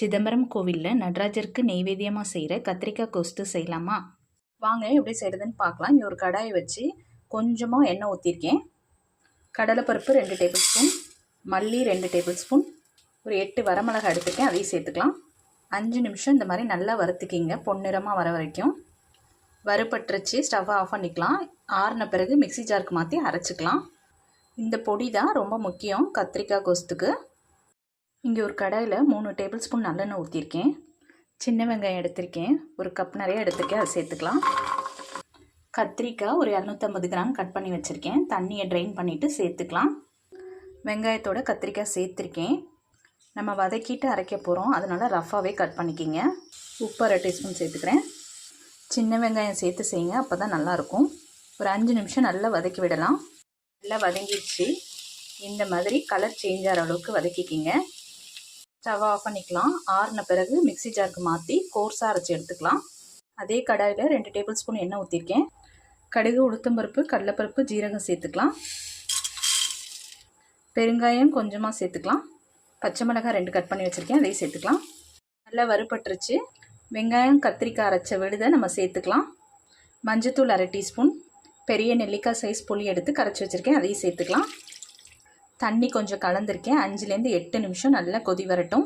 சிதம்பரம் கோவிலில் நடராஜருக்கு நெய்வேத்தியமாக செய்கிற கத்திரிக்காய் கோஸ்து செய்யலாமா? வாங்க எப்படி செய்கிறதுன்னு பார்க்கலாம். இங்கே ஒரு கடாயை வச்சு கொஞ்சமாக எண்ணெய் ஊற்றிருக்கேன். கடலைப்பருப்பு 2 டேபிள் ஸ்பூன், மல்லி 2 டேபிள் ஸ்பூன், ஒரு 8 வரமிளகாய் எடுத்துருக்கேன், அதையும் சேர்த்துக்கலாம். 5 நிமிஷம் இந்த மாதிரி நல்லா வறுத்துக்கிங்க, பொன்னிறமாக வர வரைக்கும். வறுபட்டுருச்சு, ஸ்டவ்வை ஆஃப் பண்ணிக்கலாம். ஆறின பிறகு மிக்சி ஜாருக்கு மாற்றி அரைச்சிக்கலாம். இந்த பொடி தான் ரொம்ப முக்கியம் கத்திரிக்காய் கோஸ்துக்கு. இங்கே ஒரு கடாயில் 3 டேபிள் ஸ்பூன் நல்லெண்ணெய் ஊற்றிருக்கேன். சின்ன வெங்காயம் எடுத்திருக்கேன், ஒரு கப் நிறைய எடுத்துருக்கேன், அதை சேர்த்துக்கலாம். கத்திரிக்காய் ஒரு 250 கிராம் கட் பண்ணி வச்சுருக்கேன், தண்ணியை ட்ரெயின் பண்ணிவிட்டு சேர்த்துக்கலாம். வெங்காயத்தோட கத்திரிக்காய் சேர்த்துருக்கேன். நம்ம வதக்கிட்டு அரைக்க போகிறோம், அதனால் ரஃபாகவே கட் பண்ணிக்கிங்க. உப்பு 1/2 டீஸ்பூன் சேர்த்துக்கிறேன். சின்ன வெங்காயம் சேர்த்து செய்யுங்க, அப்போ தான் நல்லாயிருக்கும். ஒரு 5 நிமிஷம் நல்லா வதக்கி விடலாம். நல்லா வதங்கிடுச்சு. இந்த மாதிரி கலர் சேஞ்ச் ஆகிற அளவுக்கு வதக்கிக்கிங்க. ஸ்டவ் ஆஃப் பண்ணிக்கலாம். ஆறின பிறகு மிக்சி ஜாருக்கு மாற்றி கோர்ஸாக அரைச்சி எடுத்துக்கலாம். அதே கடாயில் 2 டேபிள் ஸ்பூன் எண்ணெய் ஊற்றிருக்கேன். கடுகு, உளுத்தம்பருப்பு, கடலைப்பருப்பு, ஜீரகம் சேர்த்துக்கலாம். பெருங்காயம் கொஞ்சமாக சேர்த்துக்கலாம். பச்சை மிளகாய் 2 கட் பண்ணி வச்சுருக்கேன், அதையும் சேர்த்துக்கலாம். நல்லா வறுபட்டுருச்சு. வெங்காயம் கத்திரிக்காய் அரைச்ச விழுதை நம்ம சேர்த்துக்கலாம். மஞ்சத்தூள் 1/2 டீஸ்பூன், பெரிய நெல்லிக்காய் சைஸ் புளி எடுத்து கரைச்சி வச்சுருக்கேன், அதையும் சேர்த்துக்கலாம். தண்ணி கொஞ்சம் கலந்துருக்கேன். 5லேருந்து 8 நிமிஷம் நல்லா கொதி வரட்டும்.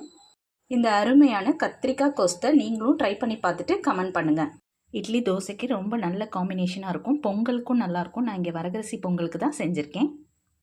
இந்த அருமையான கத்திரிக்காய் கோஸ்தை நீங்களும் ட்ரை பண்ணி பார்த்துட்டு கமெண்ட் பண்ணுங்கள். இட்லி தோசைக்கு ரொம்ப நல்ல காம்பினேஷனாக இருக்கும். பொங்கலுக்கும் நல்லாயிருக்கும். நான் இங்கே வரகரிசி பொங்கலுக்கு தான் செஞ்சுருக்கேன்.